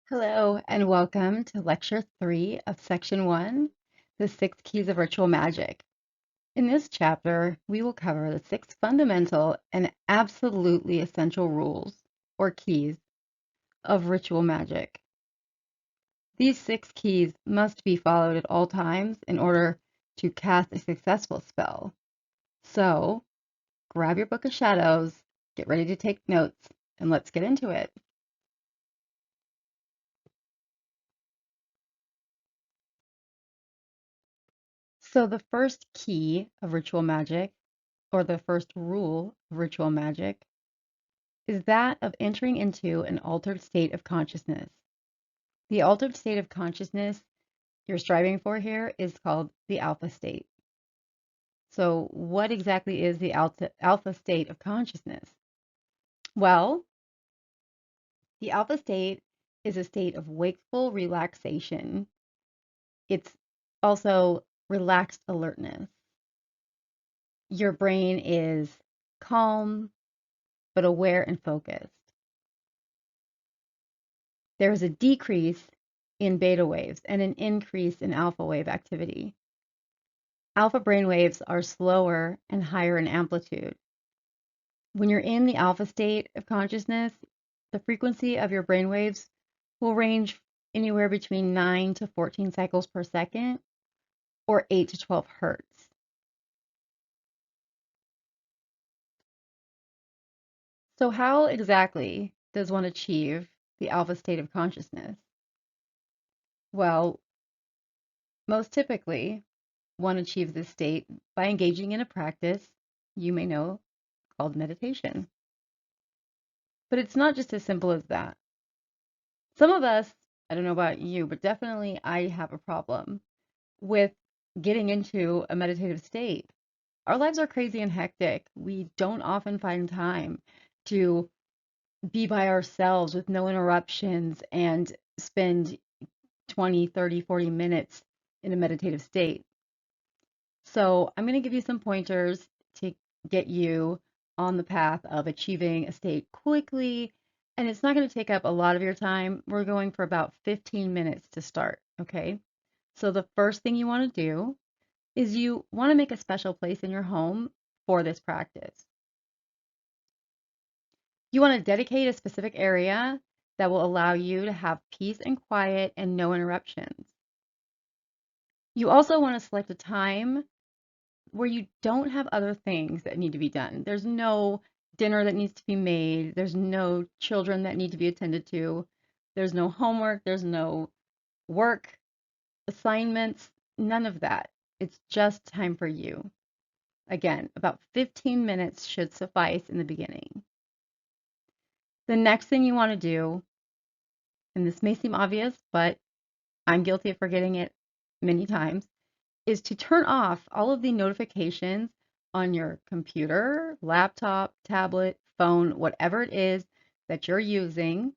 Hello, and welcome to Lecture 3 of Section 1, the 6 Keys of Ritual Magic. In this chapter, we will cover the 6 fundamental and absolutely essential rules, or keys, of ritual magic. These 6 keys must be followed at all times in order to cast a successful spell. So, grab your book of shadows, get ready to take notes, and let's get into it. So the first key of ritual magic, or the first rule of ritual magic, is that of entering into an altered state of consciousness. The altered state of consciousness you're striving for here is called the alpha state. So what exactly is the alpha state of consciousness? Well, the alpha state is a state of wakeful relaxation. It's also relaxed alertness. Your brain is calm, but aware and focused. There is a decrease in beta waves and an increase in alpha wave activity. Alpha brain waves are slower and higher in amplitude. When you're in the alpha state of consciousness, the frequency of your brain waves will range anywhere between 9 to 14 cycles per second or 8 to 12 hertz. So how exactly does one achieve the alpha state of consciousness? Well, most typically, one achieves this state by engaging in a practice you may know called meditation. But it's not just as simple as that. Some of us, I don't know about you, but definitely I have a problem with getting into a meditative state. Our lives are crazy and hectic. We don't often find time to be by ourselves with no interruptions and spend 20, 30, 40 minutes in a meditative state. So I'm going to give you some pointers to get you on the path of achieving a state quickly. And it's not going to take up a lot of your time. We're going for about 15 minutes to start, okay? So the first thing you want to do is you want to make a special place in your home for this practice. You want to dedicate a specific area that will allow you to have peace and quiet and no interruptions. You also want to select a time where you don't have other things that need to be done. There's no dinner that needs to be made. There's no children that need to be attended to. There's no homework. There's no work assignments. None of that. It's just time for you. Again, about 15 minutes should suffice in the beginning. The next thing you want to do, and this may seem obvious, but I'm guilty of forgetting it many times, is to turn off all of the notifications on your computer, laptop, tablet, phone, whatever it is that you're using,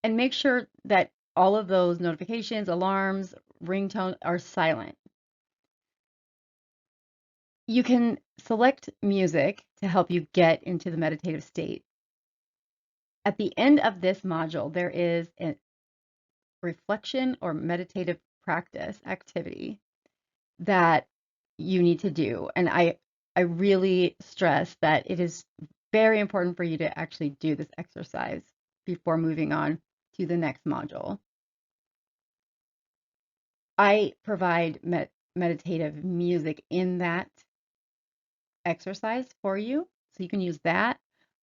and make sure that all of those notifications, alarms, ringtone are silent. You can select music to help you get into the meditative state. At the end of this module, there is a reflection or meditative practice activity that you need to do. And I really stress that it is very important for you to actually do this exercise before moving on to the next module. I provide meditative music in that exercise for you. So you can use that,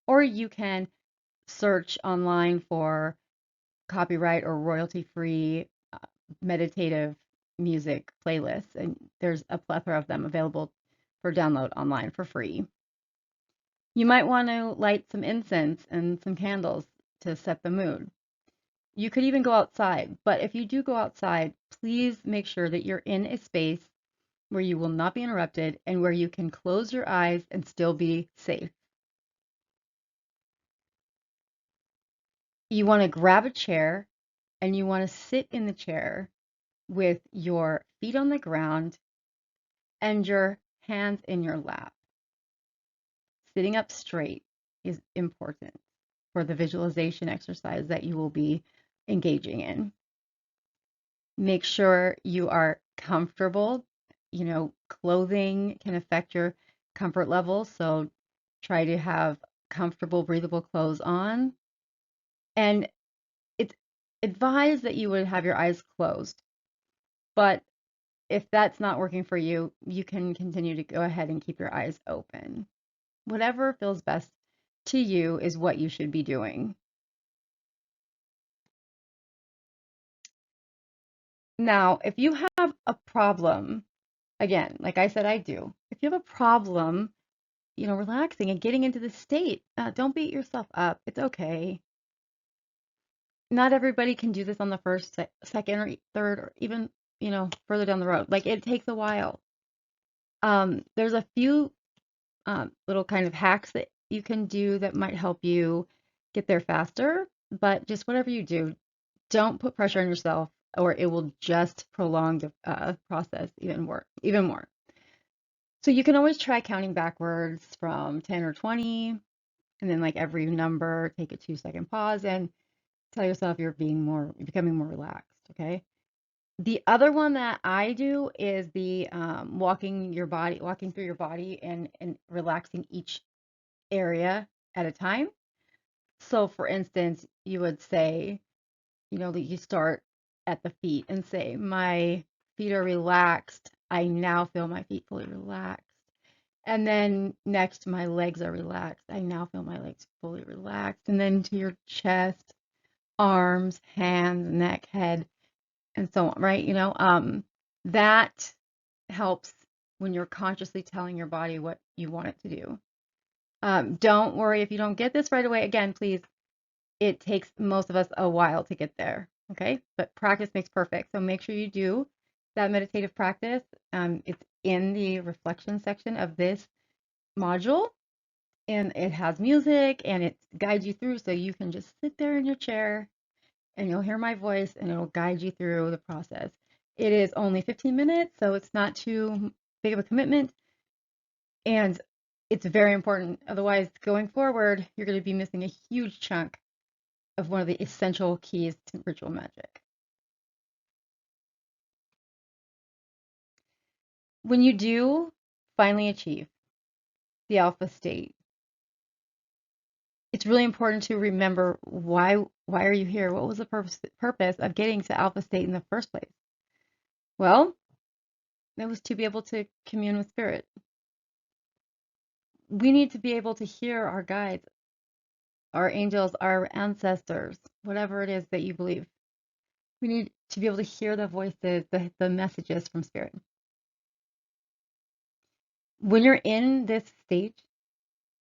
or you can search online for copyright or royalty-free meditative music playlists, and there's a plethora of them available for download online for free. You might want to light some incense and some candles to set the mood. You could even go outside, but if you do go outside, please make sure that you're in a space where you will not be interrupted and where you can close your eyes and still be safe. You want to grab a chair and you want to sit in the chair with your feet on the ground and your hands in your lap. Sitting up straight is important for the visualization exercise that you will be engaging in. Make sure you are comfortable. Clothing can affect your comfort level, so try to have comfortable, breathable clothes on. And it's advised that you would have your eyes closed. But if that's not working for you, you can continue to go ahead and keep your eyes open. Whatever feels best to you is what you should be doing. Now, if you have a problem, again, like I said, I do. If you have a problem, relaxing and getting into the state, don't beat yourself up. It's okay. Not everybody can do this on the first, second, or third, or even, further down the road. Like it takes a while. There's a few little kind of hacks that you can do that might help you get there faster. But just whatever you do, don't put pressure on yourself, or it will just prolong the process even more. So you can always try counting backwards from 10 or 20, and then like every number, take a 2-second pause and tell yourself you're becoming more relaxed. Okay. The other one that I do is the walking through your body and relaxing each area at a time. So, for instance, you would say, that you start at the feet and say, my feet are relaxed. I now feel my feet fully relaxed. And then next, my legs are relaxed. I now feel my legs fully relaxed. And then to your chest, arms, hands, neck, head, and so on, right? That helps when you're consciously telling your body what you want it to do. Don't worry if you don't get this right away. Again, please, it takes most of us a while to get there, okay? But practice makes perfect. So make sure you do that meditative practice. It's in the reflection section of this module, and it has music and it guides you through, so you can just sit there in your chair and you'll hear my voice and it'll guide you through the process. It is only 15 minutes, so it's not too big of a commitment, and it's very important. Otherwise, going forward, you're going to be missing a huge chunk of one of the essential keys to ritual magic. When you do finally achieve the alpha state, it's really important to remember why are you here? What was the purpose of getting to alpha state in the first place? Well, it was to be able to commune with spirit. We need to be able to hear our guides, our angels, our ancestors, whatever it is that you believe. We need to be able to hear the voices, the messages from spirit. When you're in this state,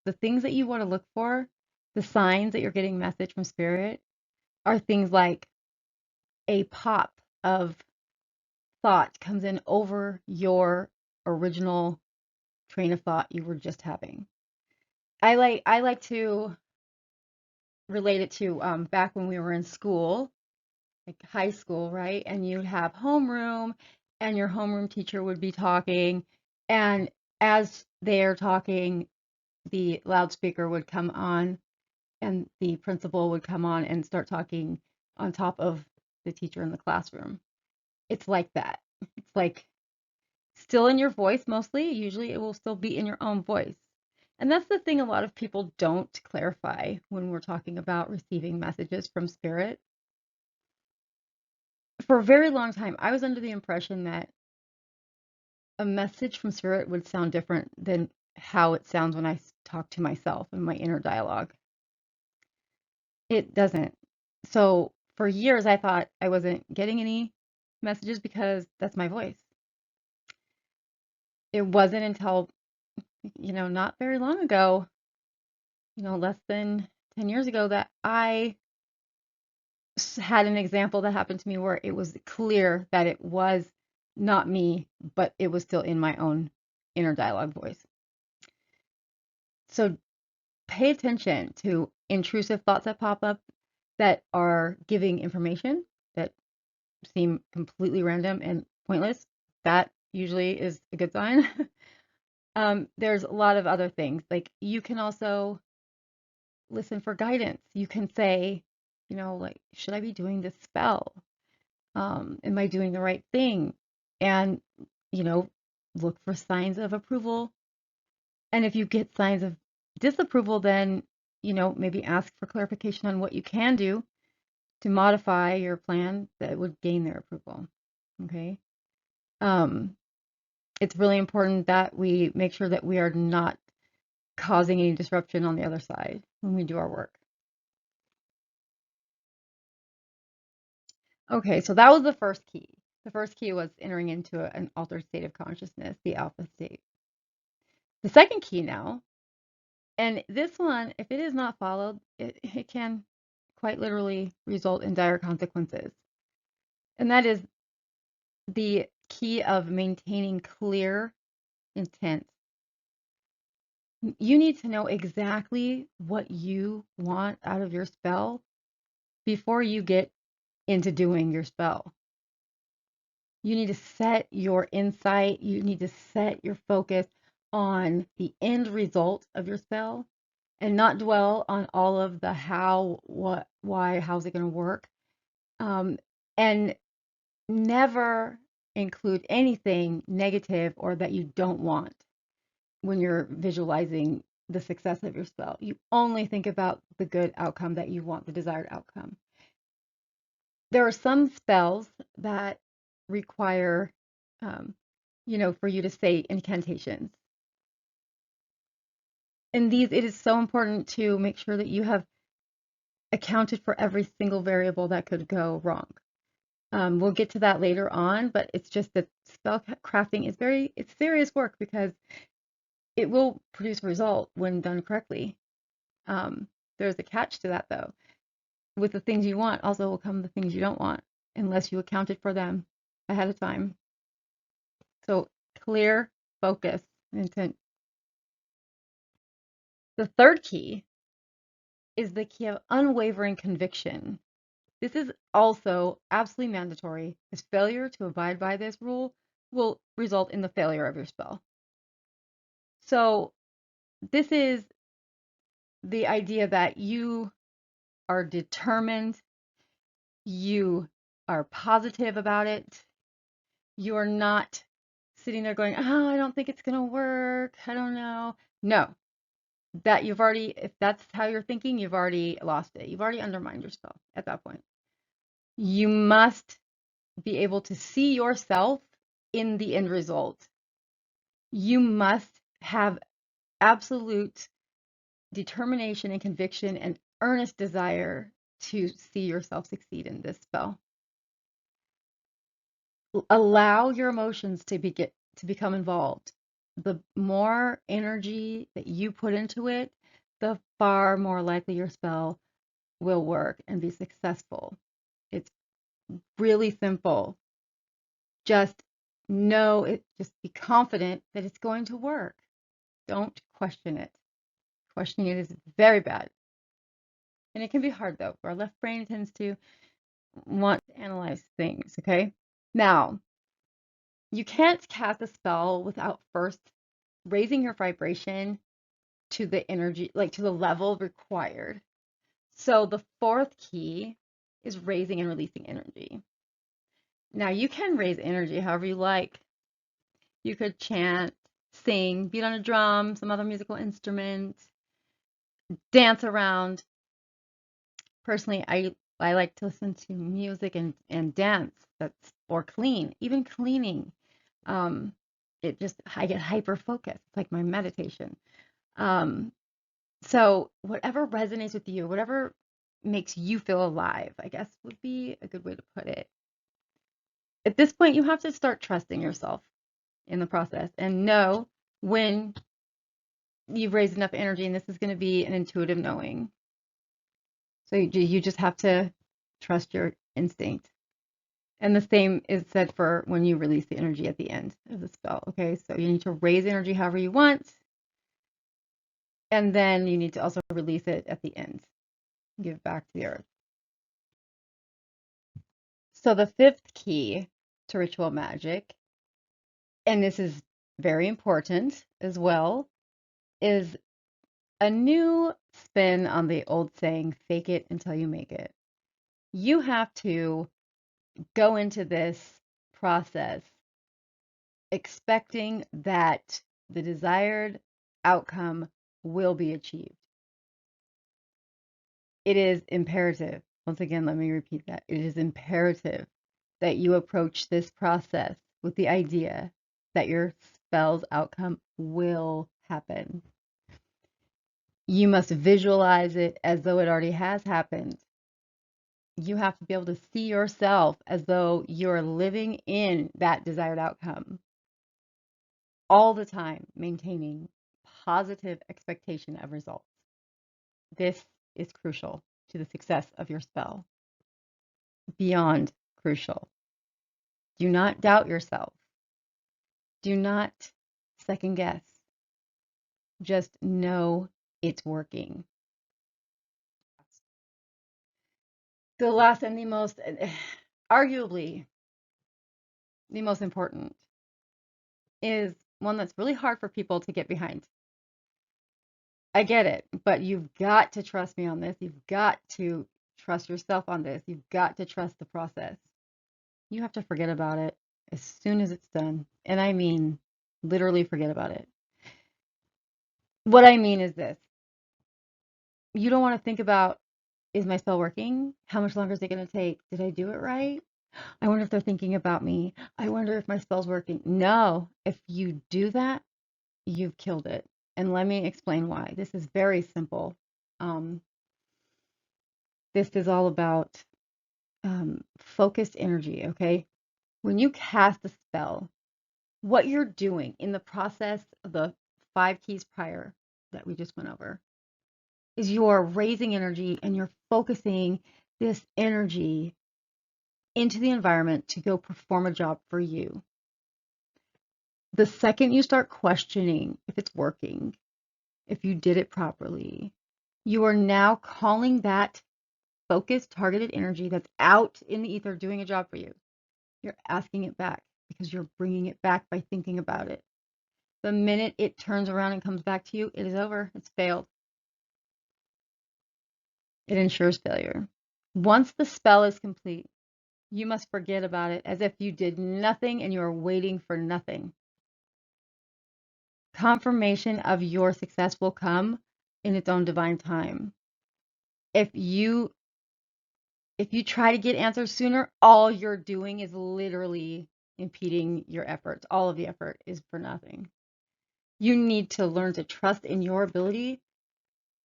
the things that you want to look for, the signs that you're getting message from spirit, are things like a pop of thought comes in over your original train of thought you were just having. I like to relate it to back when we were in school, like high school, right? And you'd have homeroom, and your homeroom teacher would be talking, and as they're talking, the loudspeaker would come on, and the principal would come on and start talking on top of the teacher in the classroom. It's like that. It's like still in your voice mostly. Usually it will still be in your own voice. And that's the thing a lot of people don't clarify when we're talking about receiving messages from spirit. For a very long time, I was under the impression that a message from spirit would sound different than how it sounds when I talk to myself in my inner dialogue. It doesn't. So for years, I thought I wasn't getting any messages because that's my voice. It wasn't until, not very long ago, less than 10 years ago, that I had an example that happened to me where it was clear that it was not me, but it was still in my own inner dialogue voice. So pay attention to intrusive thoughts that pop up that are giving information that seem completely random and pointless. That usually is a good sign. There's a lot of other things. Like you can also listen for guidance. You can say, like, should I be doing this spell? Am I doing the right thing? And, you know, look for signs of approval. And if you get signs of disapproval, then, maybe ask for clarification on what you can do to modify your plan that would gain their approval. Okay. Um, it's really important that we make sure that we are not causing any disruption on the other side when we do our work. Okay, so that was the first key. The first key was entering into an altered state of consciousness, the alpha state. The second key now, and this one, if it is not followed, it can quite literally result in dire consequences. And that is the key of maintaining clear intent. You need to know exactly what you want out of your spell before you get into doing your spell. You need to set your insight, you need to set your focus on the end result of your spell and not dwell on all of the how, what, why, how's it going to work. And never include anything negative or that you don't want when you're visualizing the success of your spell. You only think about the good outcome that you want, the desired outcome. There are some spells that require, um, for you to say incantations. In these, it is so important to make sure that you have accounted for every single variable that could go wrong. We'll get to that later on, but it's just that spell crafting is it's serious work because it will produce a result when done correctly. There's a catch to that though. With the things you want also will come the things you don't want unless you accounted for them ahead of time. So clear focus and intent. The third key is the key of unwavering conviction. This is also absolutely mandatory, as failure to abide by this rule will result in the failure of your spell. So this is the idea that you are determined, you are positive about it, you are not sitting there going, oh, I don't think it's going to work, I don't know. No, that you've already, if that's how you're thinking, you've already lost it. You've already undermined yourself at that point. You must be able to see yourself in the end result. You must have absolute determination and conviction and earnest desire to see yourself succeed in this spell. Allow your emotions to become involved. The more energy that you put into it, the far more likely your spell will work and be successful. It's really simple. Just know it, just be confident that it's going to work. Don't question it. Questioning it is very bad. And it can be hard though. Our left brain tends to want to analyze things, okay? Now, you can't cast a spell without first raising your vibration to the energy, like to the level required. So the fourth key is raising and releasing energy. Now you can raise energy however you like. You could chant, sing, beat on a drum, some other musical instrument, dance around. Personally, I like to listen to music and dance or clean, even cleaning. I get hyper focused. It's like my meditation. So whatever resonates with you, whatever makes you feel alive, I guess would be a good way to put it. At this point, you have to start trusting yourself in the process and know when you've raised enough energy, and this is going to be an intuitive knowing. So you just have to trust your instinct. And the same is said for when you release the energy at the end of the spell. Okay, so you need to raise energy however you want, and then you need to also release it at the end, give it back to the earth. So the fifth key to ritual magic, and this is very important as well, is a new spin on the old saying, fake it until you make it. You have to go into this process expecting that the desired outcome will be achieved. It is imperative. Once again, let me repeat that. It is imperative that you approach this process with the idea that your spell's outcome will happen. You must visualize it as though it already has happened. You have to be able to see yourself as though you're living in that desired outcome all the time, maintaining positive expectation of results. This is crucial to the success of your spell. Beyond crucial. Do not doubt yourself. Do not second guess. Just know it's working. The last and the most, arguably, the most important is one that's really hard for people to get behind. I get it, but you've got to trust me on this. You've got to trust yourself on this. You've got to trust the process. You have to forget about it as soon as it's done. And I mean, literally forget about it. What I mean is this. You don't want to think about, is my spell working? How much longer is it going to take? Did I do it right? I wonder if they're thinking about me. I wonder if my spell's working. No, if you do that, you've killed it. And let me explain why. This is very simple. This is all about focused energy, okay? When you cast a spell, what you're doing in the process of the 5 keys prior that we just went over is you're raising energy and you're focusing this energy into the environment to go perform a job for you. The second you start questioning if it's working, if you did it properly, you are now calling that focused, targeted energy that's out in the ether doing a job for you. You're asking it back because you're bringing it back by thinking about it. The minute it turns around and comes back to you, it is over. It's failed. It ensures failure. Once the spell is complete, you must forget about it as if you did nothing and you are waiting for nothing. Confirmation of your success will come in its own divine time. If you try to get answers sooner, all you're doing is literally impeding your efforts. All of the effort is for nothing. You need to learn to trust in your ability,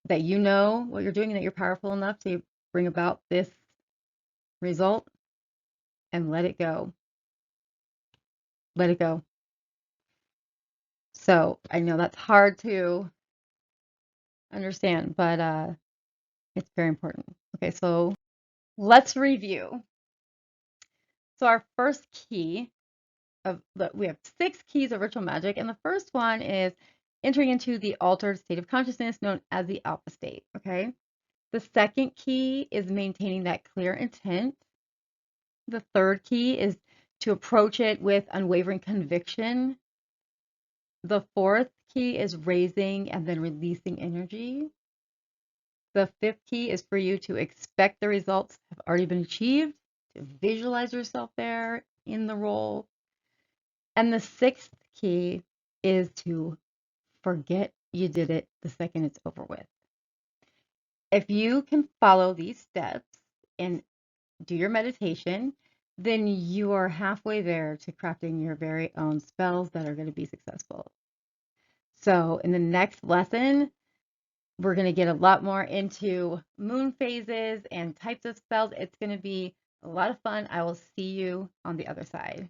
that you know what you're doing and that you're powerful enough to bring about this result, and let it go. Let it go. So I know that's hard to understand, but it's very important. Okay, so let's review. So our first key we have 6 keys of ritual magic, and the first one is entering into the altered state of consciousness known as the alpha state. Okay. The second key is maintaining that clear intent. The third key is to approach it with unwavering conviction. The fourth key is raising and then releasing energy. The fifth key is for you to expect the results have already been achieved, to visualize yourself there in the role. And the sixth key is to forget you did it the second it's over with. If you can follow these steps and do your meditation, then you are halfway there to crafting your very own spells that are going to be successful. So in the next lesson, we're going to get a lot more into moon phases and types of spells. It's going to be a lot of fun. I will see you on the other side.